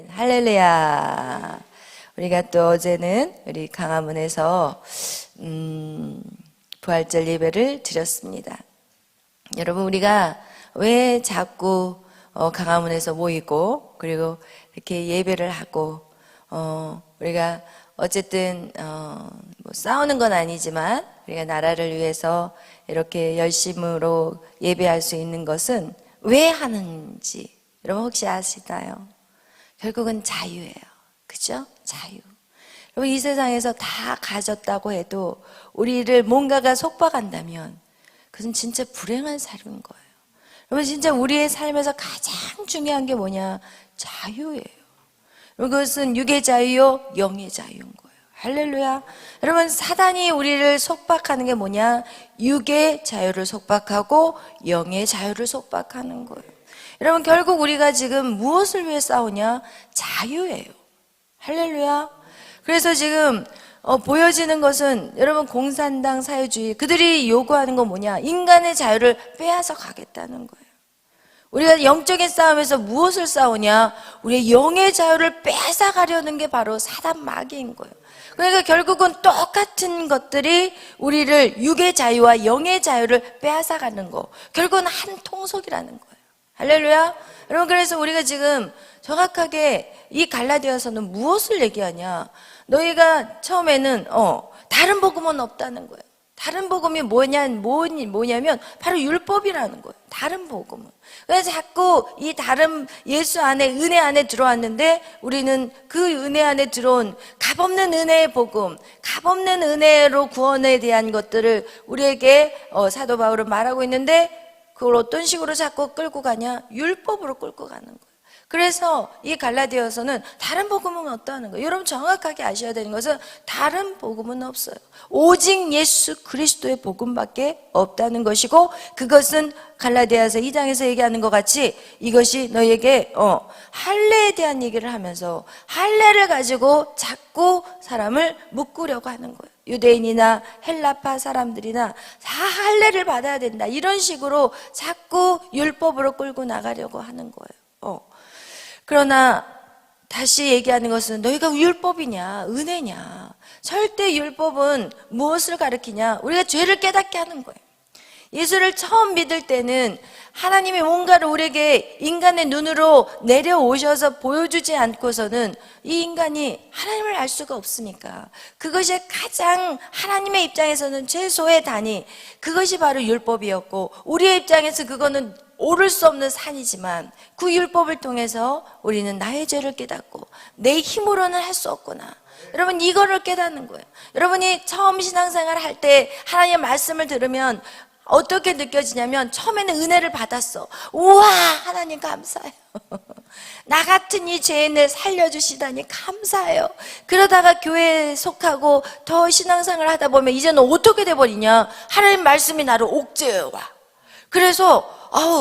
할렐루야. 우리가 또 어제는 우리 강화문에서 부활절 예배를 드렸습니다. 여러분, 우리가 왜 자꾸 강화문에서 모이고 그리고 이렇게 예배를 하고 우리가 어쨌든 뭐 싸우는 건 아니지만 우리가 나라를 위해서 이렇게 열심으로 예배할 수 있는 것은 왜 하는지 여러분 혹시 아시나요? 결국은 자유예요. 그죠? 자유. 여러분, 이 세상에서 다 가졌다고 해도 우리를 뭔가가 속박한다면 그것은 진짜 불행한 삶인 거예요. 여러분, 진짜 우리의 삶에서 가장 중요한 게 뭐냐? 자유예요. 그것은 육의 자유요, 영의 자유인 거예요. 할렐루야. 여러분, 사단이 우리를 속박하는 게 뭐냐? 육의 자유를 속박하고 영의 자유를 속박하는 거예요. 여러분, 결국 우리가 지금 무엇을 위해 싸우냐? 자유예요. 할렐루야. 그래서 지금 보여지는 것은 여러분, 공산당 사회주의, 그들이 요구하는 건 뭐냐? 인간의 자유를 빼앗아 가겠다는 거예요. 우리가 영적인 싸움에서 무엇을 싸우냐? 우리의 영의 자유를 빼앗아 가려는 게 바로 사단 마귀인 거예요. 그러니까 결국은 똑같은 것들이 우리를 육의 자유와 영의 자유를 빼앗아 가는 거, 결국은 한 통속이라는 거예요. 할렐루야. 여러분, 그래서 우리가 지금 정확하게 이 갈라디아서는 무엇을 얘기하냐? 너희가 처음에는 다른 복음은 없다는 거예요. 다른 복음이 뭐냐면 바로 율법이라는 거예요. 다른 복음은. 그래서 자꾸 이 다른 예수 안에, 은혜 안에 들어왔는데 우리는 그 은혜 안에 들어온 값없는 은혜의 복음, 값없는 은혜로 구원에 대한 것들을 우리에게 사도 바울은 말하고 있는데, 그걸 어떤 식으로 자꾸 끌고 가냐? 율법으로 끌고 가는 거예요. 그래서 이 갈라디아서는 다른 복음은 없다는 거예요. 여러분, 정확하게 아셔야 되는 것은 다른 복음은 없어요. 오직 예수 그리스도의 복음밖에 없다는 것이고, 그것은 갈라디아서 2장에서 얘기하는 것 같이 이것이 너에게 할례에 대한 얘기를 하면서 할례를 가지고 자꾸 사람을 묶으려고 하는 거예요. 유대인이나 헬라파 사람들이나 다 할례를 받아야 된다, 이런 식으로 자꾸 율법으로 끌고 나가려고 하는 거예요. 그러나 다시 얘기하는 것은 너희가 율법이냐 은혜냐? 절대 율법은 무엇을 가르치냐? 우리가 죄를 깨닫게 하는 거예요. 예수를 처음 믿을 때는 하나님이 뭔가를 우리에게 인간의 눈으로 내려오셔서 보여주지 않고서는 이 인간이 하나님을 알 수가 없으니까, 그것이 가장 하나님의 입장에서는 최소의 단위, 그것이 바로 율법이었고, 우리의 입장에서 그거는 오를 수 없는 산이지만 그 율법을 통해서 우리는 나의 죄를 깨닫고 내 힘으로는 할 수 없구나. 여러분, 이거를 깨닫는 거예요. 여러분이 처음 신앙생활을 할 때 하나님의 말씀을 들으면 어떻게 느껴지냐면, 처음에는 은혜를 받았어. 우와, 하나님 감사해요. 나 같은 이 죄인을 살려주시다니 감사해요. 그러다가 교회에 속하고 더 신앙생활을 하다 보면 이제는 어떻게 돼버리냐? 하나님 말씀이 나를 옥죄어 와. 그래서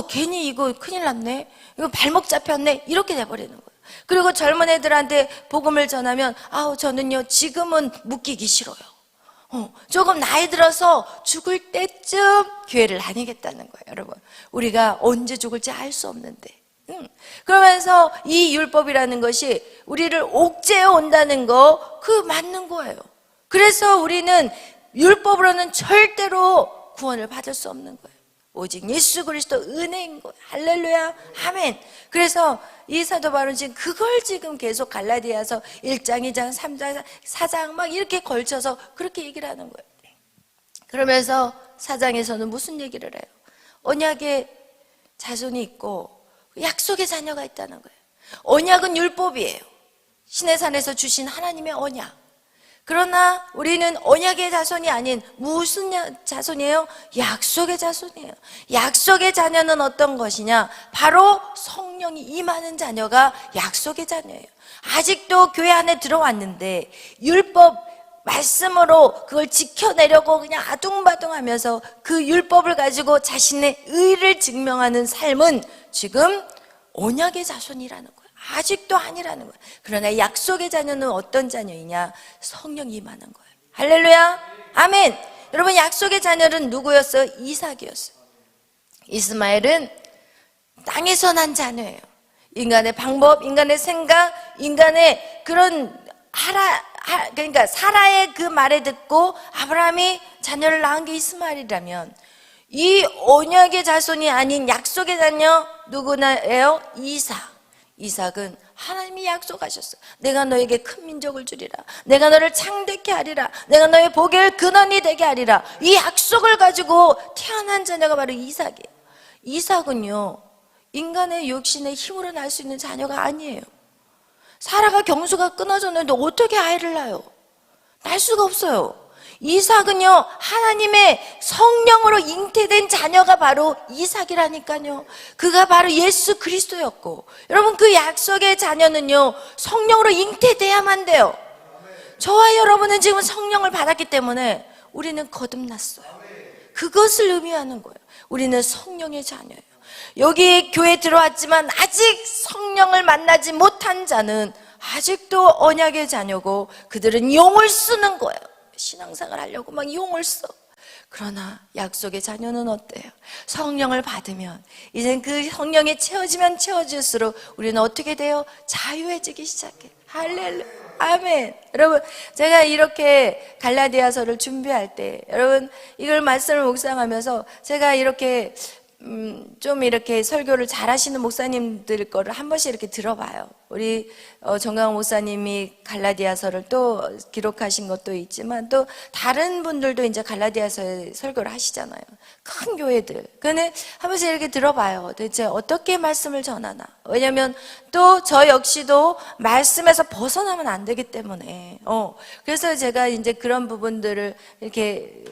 괜히 이거 큰일 났네, 이거 발목 잡혔네, 이렇게 돼버리는 거예요. 그리고 젊은 애들한테 복음을 전하면 저는요 지금은 묶이기 싫어요. 조금 나이 들어서 죽을 때쯤 교회를 다니겠다는 거예요. 여러분, 우리가 언제 죽을지 알 수 없는데, 그러면서 이 율법이라는 것이 우리를 옥죄어 온다는 거, 그 맞는 거예요. 그래서 우리는 율법으로는 절대로 구원을 받을 수 없는 거예요. 오직 예수 그리스도 은혜인 거예요. 할렐루야, 아멘. 그래서 이 사도 바울은 지금 그걸 지금 계속 갈라디아서 1장, 2장, 3장, 4장 막 이렇게 걸쳐서 그렇게 얘기를 하는 거예요. 그러면서 4장에서는 무슨 얘기를 해요? 언약의 자손이 있고 약속의 자녀가 있다는 거예요. 언약은 율법이에요. 시내산에서 주신 하나님의 언약. 그러나 우리는 언약의 자손이 아닌 무슨 자손이에요? 약속의 자손이에요. 약속의 자녀는 어떤 것이냐? 바로 성령이 임하는 자녀가 약속의 자녀예요. 아직도 교회 안에 들어왔는데 율법 말씀으로 그걸 지켜내려고 그냥 아둥바둥하면서 그 율법을 가지고 자신의 의를 증명하는 삶은 지금 언약의 자손이라는 거예요. 아직도 아니라는 거예요. 그러나 약속의 자녀는 어떤 자녀이냐? 성령이 임하는 거예요. 할렐루야, 아멘. 여러분, 약속의 자녀는 누구였어요? 이삭이었어요. 이스마엘은 땅에서 난 자녀예요. 인간의 방법, 인간의 생각, 인간의 그런 그러니까 사라의 그 말에 듣고 아브라함이 자녀를 낳은 게 이스마엘이라면, 이 언약의 자손이 아닌 약속의 자녀 누구나예요? 이삭은 하나님이 약속하셨어요. 내가 너에게 큰 민족을 주리라. 내가 너를 창대케 하리라. 내가 너의 복의 근원이 되게 하리라. 이 약속을 가지고 태어난 자녀가 바로 이삭이에요. 이삭은요, 인간의 욕심의 힘으로 낳을 수 있는 자녀가 아니에요. 사라가 경수가 끊어졌는데 어떻게 아이를 낳아요? 낳을 수가 없어요. 이삭은요, 하나님의 성령으로 잉태된 자녀가 바로 이삭이라니까요. 그가 바로 예수 그리스도였고, 여러분 그 약속의 자녀는요, 성령으로 잉태돼야만 돼요. 저와 여러분은 지금 성령을 받았기 때문에 우리는 거듭났어요. 그것을 의미하는 거예요. 우리는 성령의 자녀예요. 여기 교회 들어왔지만 아직 성령을 만나지 못한 자는 아직도 언약의 자녀고, 그들은 용을 쓰는 거예요. 신앙생활 하려고 막 용을 써. 그러나 약속의 자녀는 어때요? 성령을 받으면, 이젠 그 성령이 채워지면 채워질수록 우리는 어떻게 돼요? 자유해지기 시작해. 할렐루야, 아멘. 여러분, 제가 이렇게 갈라디아서를 준비할 때, 여러분 이걸 말씀을 묵상하면서 제가 이렇게 좀 이렇게 설교를 잘하시는 목사님들 거를 한 번씩 이렇게 들어봐요. 우리 정강 목사님이 갈라디아서를 또 기록하신 것도 있지만, 또 다른 분들도 이제 갈라디아서에 설교를 하시잖아요. 큰 교회들. 근데 한 번씩 이렇게 들어봐요. 대체 어떻게 말씀을 전하나. 왜냐면 또 저 역시도 말씀에서 벗어나면 안 되기 때문에. 그래서 제가 이제 그런 부분들을 이렇게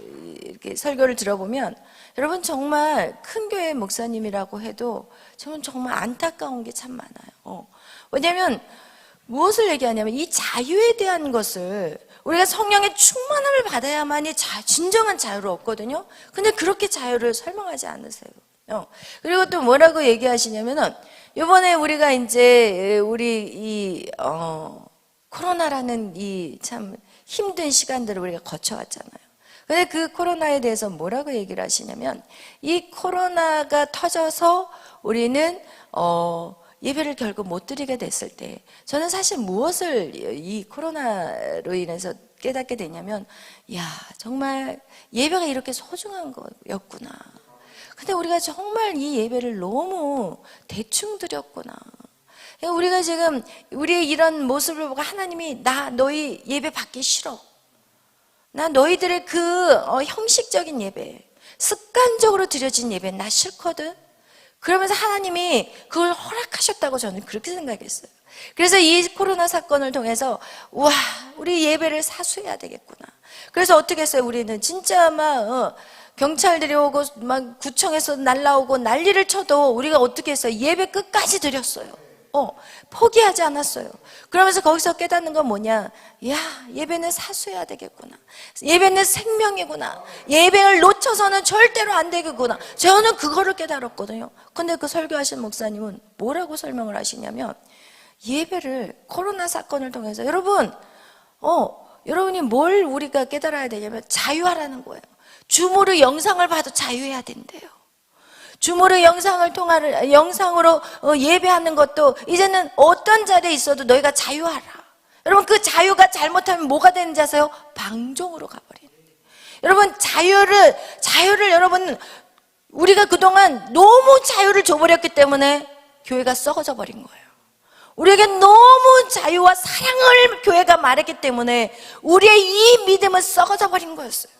설교를 들어보면, 여러분 정말 큰 교회 목사님이라고 해도 저는 정말 안타까운 게 참 많아요. 왜냐하면 무엇을 얘기하냐면, 이 자유에 대한 것을 우리가 성령의 충만함을 받아야만이 진정한 자유를 얻거든요. 근데 그렇게 자유를 설명하지 않으세요. 그리고 또 뭐라고 얘기하시냐면은, 이번에 우리가 이제 우리 코로나라는 이 참 힘든 시간들을 우리가 거쳐왔잖아요. 근데 그 코로나에 대해서 뭐라고 얘기를 하시냐면, 이 코로나가 터져서 우리는 예배를 결국 못 드리게 됐을 때, 저는 사실 무엇을 이 코로나로 인해서 깨닫게 되냐면, 야, 정말 예배가 이렇게 소중한 거였구나. 근데 우리가 정말 이 예배를 너무 대충 드렸구나. 우리가 지금 우리의 이런 모습을 보고 하나님이 너희 예배 받기 싫어, 나 너희들의 그 형식적인 예배, 습관적으로 드려진 예배 나 싫거든. 그러면서 하나님이 그걸 허락하셨다고 저는 그렇게 생각했어요. 그래서 이 코로나 사건을 통해서, 와, 우리 예배를 사수해야 되겠구나. 그래서 어떻게 했어요? 우리는 진짜 막 경찰들이 오고 막 구청에서 날라오고 난리를 쳐도 우리가 어떻게 했어요? 예배 끝까지 드렸어요. 포기하지 않았어요. 그러면서 거기서 깨닫는 건 뭐냐? 야, 예배는 사수해야 되겠구나. 예배는 생명이구나. 예배를 놓쳐서는 절대로 안 되겠구나. 저는 그거를 깨달았거든요. 근데 그 설교하신 목사님은 뭐라고 설명을 하시냐면, 예배를 코로나 사건을 통해서 여러분이 뭘 우리가 깨달아야 되냐면, 자유하라는 거예요. 줌으로 영상을 봐도 자유해야 된대요. 줌으로 영상으로 예배하는 것도 이제는 어떤 자리에 있어도 너희가 자유하라. 여러분, 그 자유가 잘못하면 뭐가 되는지 아세요? 방종으로 가버리는. 여러분, 자유를 여러분, 우리가 그동안 너무 자유를 줘버렸기 때문에 교회가 썩어져 버린 거예요. 우리에게 너무 자유와 사랑을 교회가 말했기 때문에 우리의 이 믿음은 썩어져 버린 거였어요.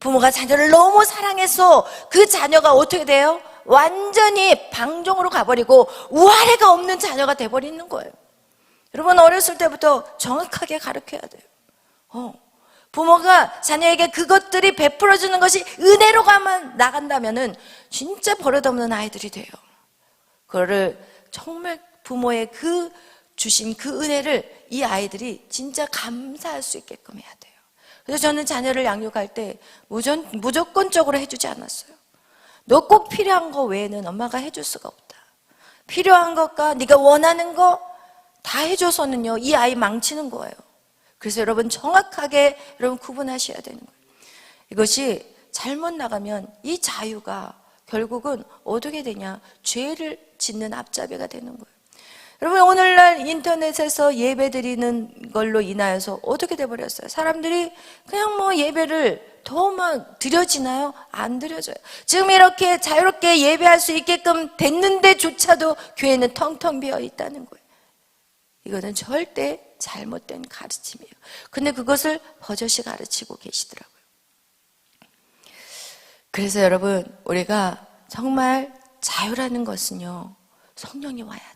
부모가 자녀를 너무 사랑해서 그 자녀가 어떻게 돼요? 완전히 방종으로 가버리고 우아래가 없는 자녀가 돼버리는 거예요. 여러분, 어렸을 때부터 정확하게 가르쳐야 돼요. 부모가 자녀에게 그것들이 베풀어주는 것이 은혜로만 나간다면은 진짜 버릇없는 아이들이 돼요. 그거를 정말 부모의 그 주신 그 은혜를 이 아이들이 진짜 감사할 수 있게끔 해야 돼요. 그래서 저는 자녀를 양육할 때 무조건적으로 해주지 않았어요. 너 꼭 필요한 거 외에는 엄마가 해줄 수가 없다. 필요한 것과 네가 원하는 거 다 해줘서는요, 이 아이 망치는 거예요. 그래서 여러분 정확하게 구분하셔야 되는 거예요. 이것이 잘못 나가면 이 자유가 결국은 어떻게 되냐? 죄를 짓는 앞잡이가 되는 거예요. 여러분, 오늘날 인터넷에서 예배 드리는 걸로 인하여서 어떻게 돼버렸어요? 사람들이 그냥 뭐 예배를 더 막 드려지나요? 안 드려져요. 지금 이렇게 자유롭게 예배할 수 있게끔 됐는데조차도 교회는 텅텅 비어 있다는 거예요. 이거는 절대 잘못된 가르침이에요. 근데 그것을 버젓이 가르치고 계시더라고요. 그래서 여러분, 우리가 정말 자유라는 것은요, 성령이 와야 돼요.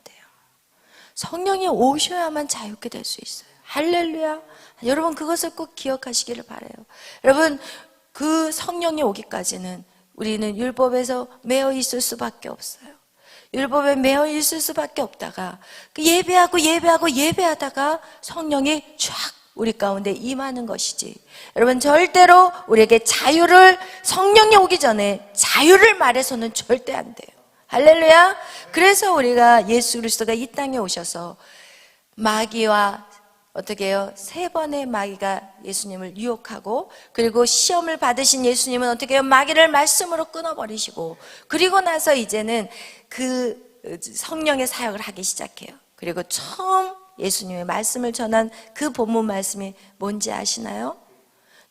성령이 오셔야만 자유롭게 될 수 있어요. 할렐루야. 여러분, 그것을 꼭 기억하시기를 바라요. 여러분, 그 성령이 오기까지는 우리는 율법에서 매여 있을 수밖에 없어요. 율법에 매여 있을 수밖에 없다가 예배하다가 성령이 쫙 우리 가운데 임하는 것이지. 여러분, 절대로 우리에게 자유를, 성령이 오기 전에 자유를 말해서는 절대 안 돼요. 할렐루야. 그래서 우리가 예수 그리스도가 이 땅에 오셔서 마귀와 어떻게 해요? 3번의 마귀가 예수님을 유혹하고, 그리고 시험을 받으신 예수님은 어떻게 해요? 마귀를 말씀으로 끊어버리시고, 그리고 나서 이제는 그 성령의 사역을 하기 시작해요. 그리고 처음 예수님의 말씀을 전한 그 본문 말씀이 뭔지 아시나요?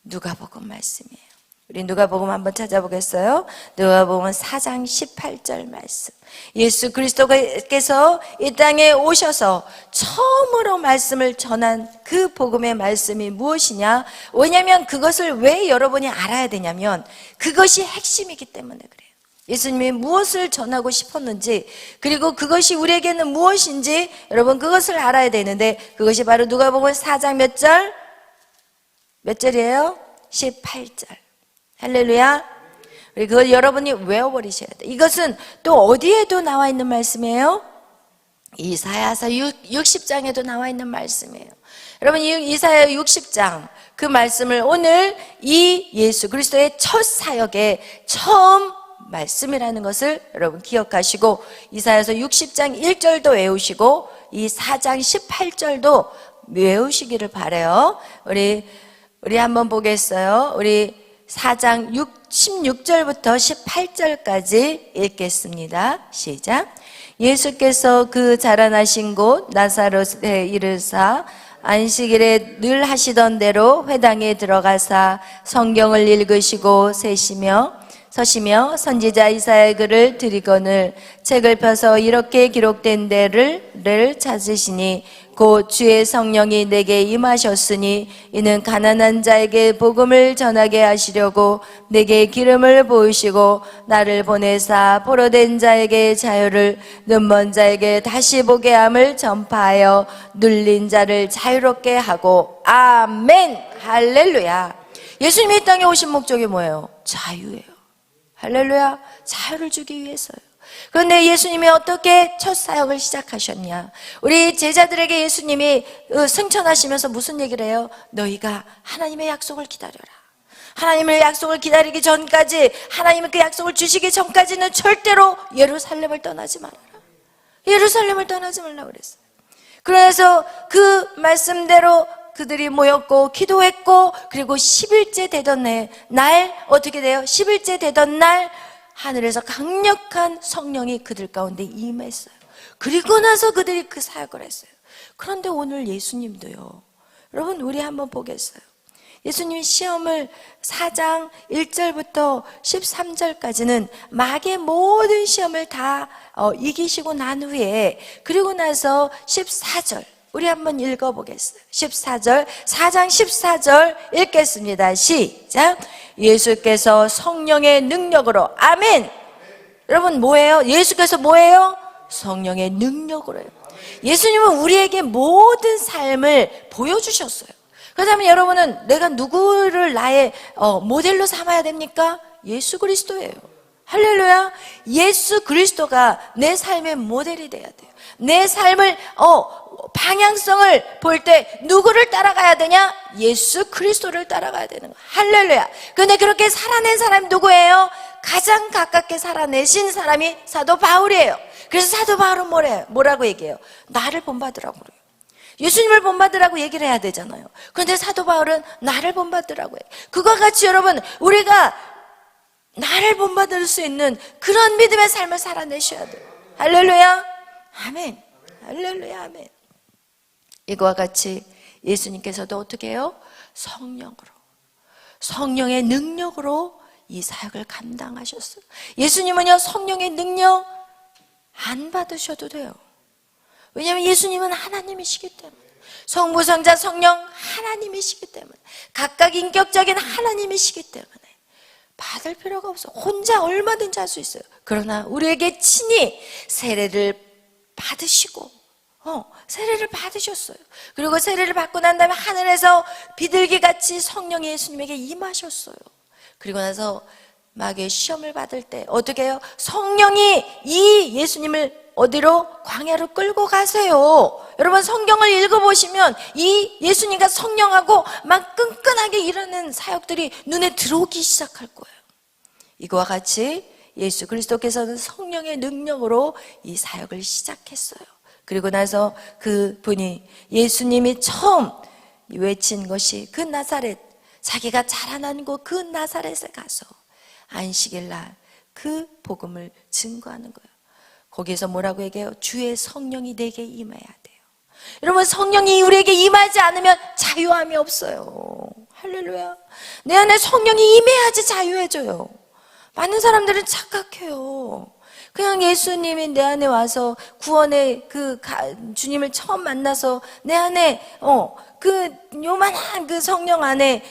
누가복음 말씀이에요. 우리 누가복음 한번 찾아보겠어요? 누가복음 4장 18절 말씀. 예수 그리스도께서 이 땅에 오셔서 처음으로 말씀을 전한 그 복음의 말씀이 무엇이냐? 왜냐하면 그것을 왜 여러분이 알아야 되냐면 그것이 핵심이기 때문에 그래요. 예수님이 무엇을 전하고 싶었는지, 그리고 그것이 우리에게는 무엇인지 여러분 그것을 알아야 되는데, 그것이 바로 누가복음 4장 몇 절? 몇 절이에요? 18절. 할렐루야. 그걸 여러분이 외워버리셔야 돼요. 이것은 또 어디에도 나와 있는 말씀이에요? 이사야서 60장에도 나와 있는 말씀이에요. 여러분, 이사야 60장 그 말씀을 오늘 이 예수 그리스도의 첫 사역의 처음 말씀이라는 것을 여러분 기억하시고, 이사야서 60장 1절도 외우시고 이 4장 18절도 외우시기를 바라요. 우리 한번 보겠어요. 우리 4장 16절부터 18절까지 읽겠습니다. 시작. 예수께서 그 자라나신 곳 나사롯에 이르사 안식일에 늘 하시던 대로 회당에 들어가사 성경을 읽으시고 서시며 선지자 이사야의 글을 들이거늘 책을 펴서 이렇게 기록된 데를 찾으시니 곧 주의 성령이 내게 임하셨으니 이는 가난한 자에게 복음을 전하게 하시려고 내게 기름을 부으시고 나를 보내사 포로된 자에게 자유를, 눈먼 자에게 다시 보게 함을 전파하여 눌린 자를 자유롭게 하고. 아멘. 할렐루야. 예수님이 이 땅에 오신 목적이 뭐예요? 자유예요. 할렐루야. 자유를 주기 위해서요. 그런데 예수님이 어떻게 첫 사역을 시작하셨냐? 우리 제자들에게 예수님이 승천하시면서 무슨 얘기를 해요? 너희가 하나님의 약속을 기다려라. 하나님의 약속을 기다리기 전까지, 하나님의 그 약속을 주시기 전까지는 절대로 예루살렘을 떠나지 말아라. 예루살렘을 떠나지 말라고 그랬어요. 그래서 그 말씀대로 그들이 모였고 기도했고, 그리고 10일째 되던 날 어떻게 돼요? 10일째 되던 날 하늘에서 강력한 성령이 그들 가운데 임했어요. 그리고 나서 그들이 그 사역을 했어요. 그런데 오늘 예수님도요, 여러분 우리 한번 보겠어요. 예수님이 시험을 4장 1절부터 13절까지는 마귀의 모든 시험을 다 이기시고 난 후에, 그리고 나서 14절 우리 한번 읽어보겠어요. 14절, 4장 14절 읽겠습니다. 시작. 예수께서 성령의 능력으로. 아멘. 여러분 뭐예요? 예수께서 뭐예요? 성령의 능력으로요. 예수님은 우리에게 모든 삶을 보여주셨어요. 그렇다면 여러분은 내가 누구를 나의 모델로 삼아야 됩니까? 예수 그리스도예요. 할렐루야. 예수 그리스도가 내 삶의 모델이 돼야 돼요. 내 삶을 방향성을 볼 때 누구를 따라가야 되냐? 예수 그리스도를 따라가야 되는 거야. 할렐루야. 근데 그렇게 살아낸 사람이 누구예요? 가장 가깝게 살아내신 사람이 사도 바울이에요. 그래서 사도 바울은 뭐라고 얘기해요? 나를 본받으라고 그래요. 예수님을 본받으라고 얘기를 해야 되잖아요. 그런데 사도 바울은 나를 본받으라고 해요. 그와 같이 여러분, 우리가 나를 본받을 수 있는 그런 믿음의 삶을 살아내셔야 돼요. 할렐루야. 아멘. 할렐루야, 아멘. 이거와 같이 예수님께서도 어떻게 해요? 성령의 능력으로 이 사역을 감당하셨어요. 예수님은요, 성령의 능력 안 받으셔도 돼요. 왜냐하면 예수님은 하나님이시기 때문에, 성부, 성자, 성령 하나님이시기 때문에, 각각 인격적인 하나님이시기 때문에 받을 필요가 없어. 혼자 얼마든지 할 수 있어요. 그러나 우리에게 친히 세례를 받으시고, 세례를 받으셨어요. 그리고 세례를 받고 난 다음에 하늘에서 비둘기같이 성령이 예수님에게 임하셨어요. 그리고 나서 마귀의 시험을 받을 때 어떻게 해요? 성령이 이 예수님을 어디로? 광야로 끌고 가세요. 여러분, 성경을 읽어보시면 이 예수님과 성령하고 막 끈끈하게 일하는 사역들이 눈에 들어오기 시작할 거예요. 이거와 같이 예수 그리스도께서는 성령의 능력으로 이 사역을 시작했어요. 그리고 나서 그 분이, 예수님이 처음 외친 것이 그 나사렛, 자기가 자라난 곳 그 나사렛에 가서 안식일 날 그 복음을 증거하는 거예요. 거기서 뭐라고 얘기해요? 주의 성령이 내게 임해야 돼요. 여러분, 성령이 우리에게 임하지 않으면 자유함이 없어요. 할렐루야. 내 안에 성령이 임해야지 자유해져요. 많은 사람들은 착각해요. 그냥 예수님이 내 안에 와서 구원의 주님을 처음 만나서 내 안에 요만한 그 성령 안에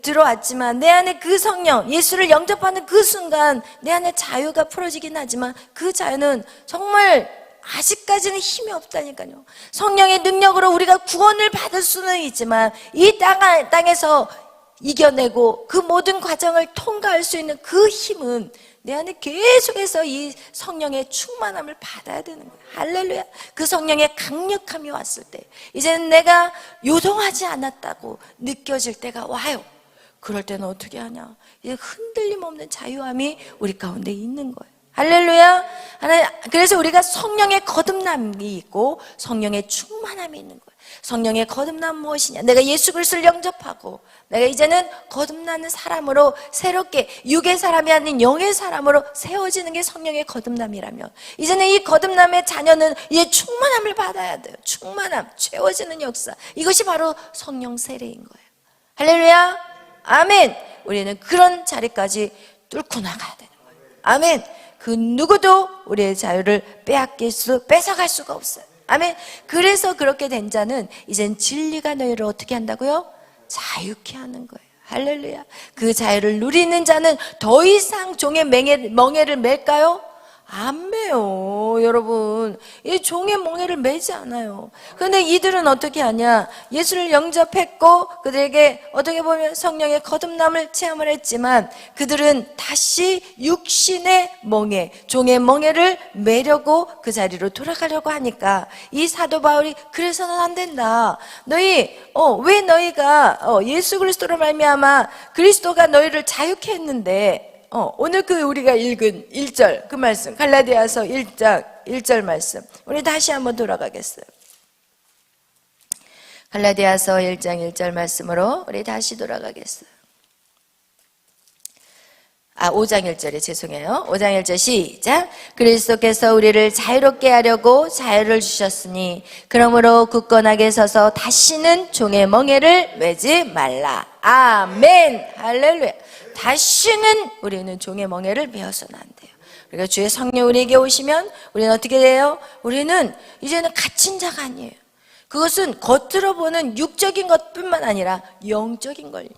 들어왔지만, 내 안에 그 성령 예수를 영접하는 그 순간 내 안에 자유가 풀어지긴 하지만 그 자유는 정말 아직까지는 힘이 없다니까요. 성령의 능력으로 우리가 구원을 받을 수는 있지만 이 땅에서 이겨내고 그 모든 과정을 통과할 수 있는 그 힘은 내 안에 계속해서 이 성령의 충만함을 받아야 되는 거예요. 할렐루야. 그 성령의 강력함이 왔을 때 이제는 내가 요동하지 않았다고 느껴질 때가 와요. 그럴 때는 어떻게 하냐? 이제 흔들림 없는 자유함이 우리 가운데 있는 거예요. 할렐루야. 그래서 우리가 성령의 거듭남이 있고 성령의 충만함이 있는 거예요. 성령의 거듭남 무엇이냐? 내가 예수 그리스도를 영접하고 내가 이제는 거듭나는 사람으로, 새롭게 육의 사람이 아닌 영의 사람으로 세워지는 게 성령의 거듭남이라면, 이제는 이 거듭남의 자녀는 이제 충만함을 받아야 돼요. 충만함, 채워지는 역사, 이것이 바로 성령 세례인 거예요. 할렐루야. 아멘. 우리는 그런 자리까지 뚫고 나가야 되는 거예요. 아멘. 그 누구도 우리의 자유를 뺏어갈 수가 없어요. 아멘. 그래서 그렇게 된 자는 이젠 진리가 너희를 어떻게 한다고요? 자유케 하는 거예요. 할렐루야. 그 자유를 누리는 자는 더 이상 종의 멍에를 맬까요? 안 매요. 여러분, 이 종의 멍에를 매지 않아요. 그런데 이들은 어떻게 하냐? 예수를 영접했고 그들에게 어떻게 보면 성령의 거듭남을 체험을 했지만 그들은 다시 육신의 멍에, 종의 멍에를 매려고 그 자리로 돌아가려고 하니까 이 사도 바울이, 그래서는 안 된다. 너희 왜 너희가 예수 그리스도로 말미암아 그리스도가 너희를 자유케 했는데, 오늘 우리가 읽은 1절 그 말씀, 갈라디아서 1장 1절 말씀, 우리 다시 한번 돌아가겠어요. 갈라디아서 1장 1절 말씀으로 우리 다시 돌아가겠어요. 5장 1절에 죄송해요. 5장 1절 시작. 그리스도께서 우리를 자유롭게 하려고 자유를 주셨으니 그러므로 굳건하게 서서 다시는 종의 멍에를 매지 말라. 아멘. 할렐루야. 다시는 우리는 종의 멍에를 메어서는 안 돼요. 그러니까 주의 성령 우리에게 오시면 우리는 어떻게 돼요? 우리는 이제는 갇힌 자가 아니에요. 그것은 겉으로 보는 육적인 것뿐만 아니라 영적인 걸.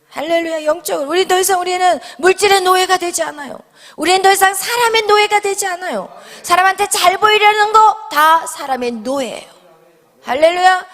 할렐루야. 영적으로 우리는 물질의 노예가 되지 않아요. 우리는 더 이상 사람의 노예가 되지 않아요. 사람한테 잘 보이려는 거 다 사람의 노예예요. 할렐루야.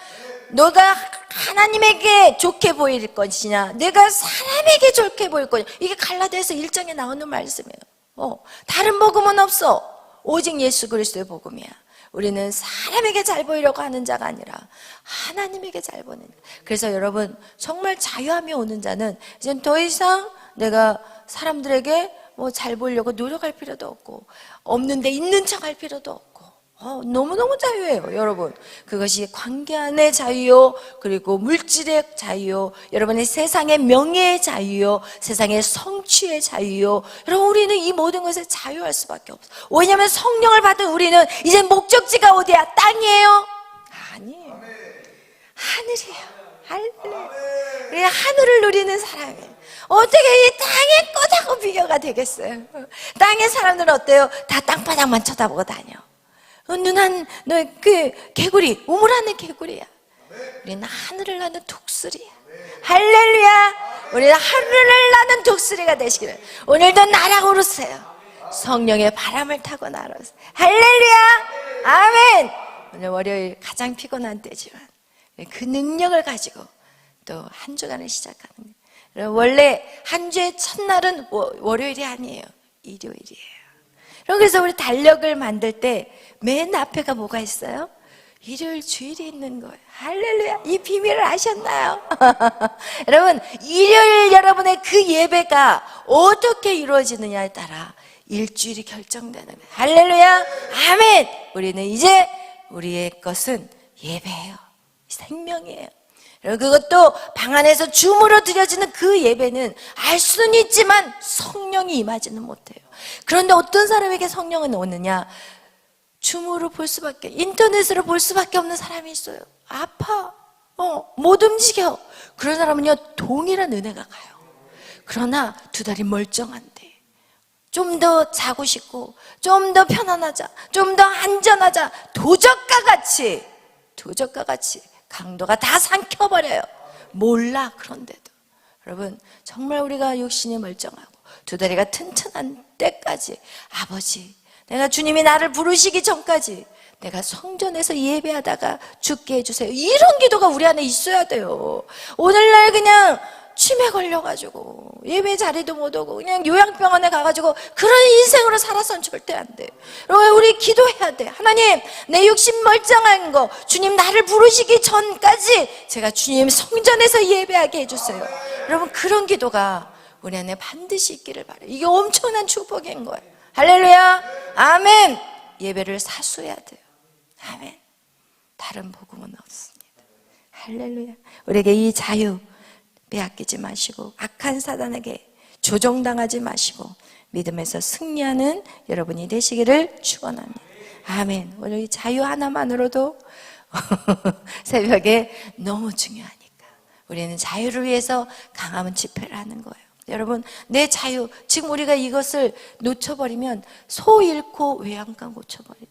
너가 하나님에게 좋게 보일 것이냐, 내가 사람에게 좋게 보일 거냐, 이게 갈라디아서 1장에 나오는 말씀이에요. 다른 복음은 없어. 오직 예수 그리스도의 복음이야. 우리는 사람에게 잘 보이려고 하는 자가 아니라 하나님에게 잘 보는. 그래서 여러분, 정말 자유함이 오는 자는 이제 더 이상 내가 사람들에게 잘 보이려고 노력할 필요도 없고, 없는데 있는 척 할 필요도 없고, 너무너무 자유예요, 여러분. 그것이 관계 안의 자유요, 그리고 물질의 자유요, 여러분의 세상의 명예의 자유요, 세상의 성취의 자유요. 여러분, 우리는 이 모든 것에 자유할 수밖에 없어요. 왜냐하면 성령을 받은 우리는 이제 목적지가 어디야? 땅이에요? 아니에요. 하늘이에요. 할렐루야. 우리 하늘을 누리는 사람이에요. 어떻게 이 땅의 꽃하고 비교가 되겠어요? 땅의 사람들은 어때요? 다 땅바닥만 쳐다보고 다녀. 눈한 그 개구리, 우물하는 개구리야. 우리는 하늘을 나는 독수리야. 할렐루야. 우리는 하늘을 나는 독수리가 되시기를 오늘도 날아오르세요. 성령의 바람을 타고 날아오세요. 할렐루야. 아멘. 오늘 월요일 가장 피곤한 때지만 그 능력을 가지고 또 한 주간을 시작하는 거예요. 원래 한 주의 첫날은 월요일이 아니에요. 일요일이에요. 그래서 우리 달력을 만들 때 맨 앞에가 뭐가 있어요? 일요일 주일이 있는 거예요. 할렐루야. 이 비밀을 아셨나요? 여러분, 일요일 여러분의 그 예배가 어떻게 이루어지느냐에 따라 일주일이 결정되는 거예요. 할렐루야. 아멘. 우리는 이제 우리의 것은 예배예요. 생명이에요. 그것도 방 안에서 줌으로 드려지는 그 예배는 알 수는 있지만 성령이 임하지는 못해요. 그런데 어떤 사람에게 성령은 오느냐? 줌으로 볼 수밖에, 인터넷으로 볼 수밖에 없는 사람이 있어요. 아파. 못 움직여. 그런 사람은요, 동일한 은혜가 가요. 그러나 두 다리 멀쩡한데 좀 더 자고 싶고 좀 더 편안하자, 좀 더 안전하자, 도적과 같이 강도가 다 삼켜버려요. 몰라. 그런데도 여러분, 정말 우리가 육신이 멀쩡하고 두 다리가 튼튼한 때까지, 아버지, 내가 주님이 나를 부르시기 전까지 내가 성전에서 예배하다가 죽게 해주세요. 이런 기도가 우리 안에 있어야 돼요. 오늘날 그냥 치매 걸려가지고 예배 자리도 못 오고 그냥 요양병원에 가가지고 그런 인생으로 살아서는 절대 안 돼요. 우리 기도해야 돼. 하나님, 내 육신 멀쩡한 거 주님 나를 부르시기 전까지 제가 주님 성전에서 예배하게 해주세요. 여러분, 그런 기도가 우리 안에 반드시 있기를 바라요. 이게 엄청난 축복인 거예요. 할렐루야. 아멘. 예배를 사수해야 돼요. 아멘. 다른 복음은 없습니다. 할렐루야. 우리에게 이 자유 빼앗기지 마시고 악한 사단에게 조종당하지 마시고 믿음에서 승리하는 여러분이 되시기를 축원합니다. 아멘. 오늘 이 자유 하나만으로도 새벽에 너무 중요하니까 우리는 자유를 위해서 강함은 집회를 하는 거예요. 여러분, 내 자유, 지금 우리가 이것을 놓쳐버리면 소 잃고 외양간 고쳐버리는,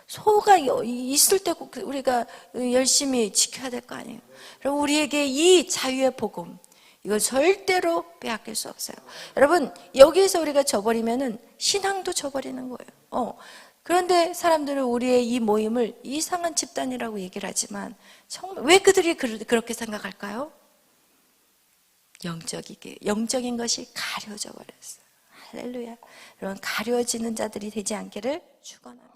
소가 있을 때 우리가 열심히 지켜야 될 거 아니에요. 여러분, 우리에게 이 자유의 복음, 이거 절대로 빼앗길 수 없어요. 여러분, 여기에서 우리가 져버리면은 신앙도 져버리는 거예요. 그런데 사람들은 우리의 이 모임을 이상한 집단이라고 얘기를 하지만 정말 왜 그들이 그렇게 생각할까요? 영적인 것이 가려져 버렸어요. 할렐루야. 여러분, 가려지는 자들이 되지 않기를 축원합니다.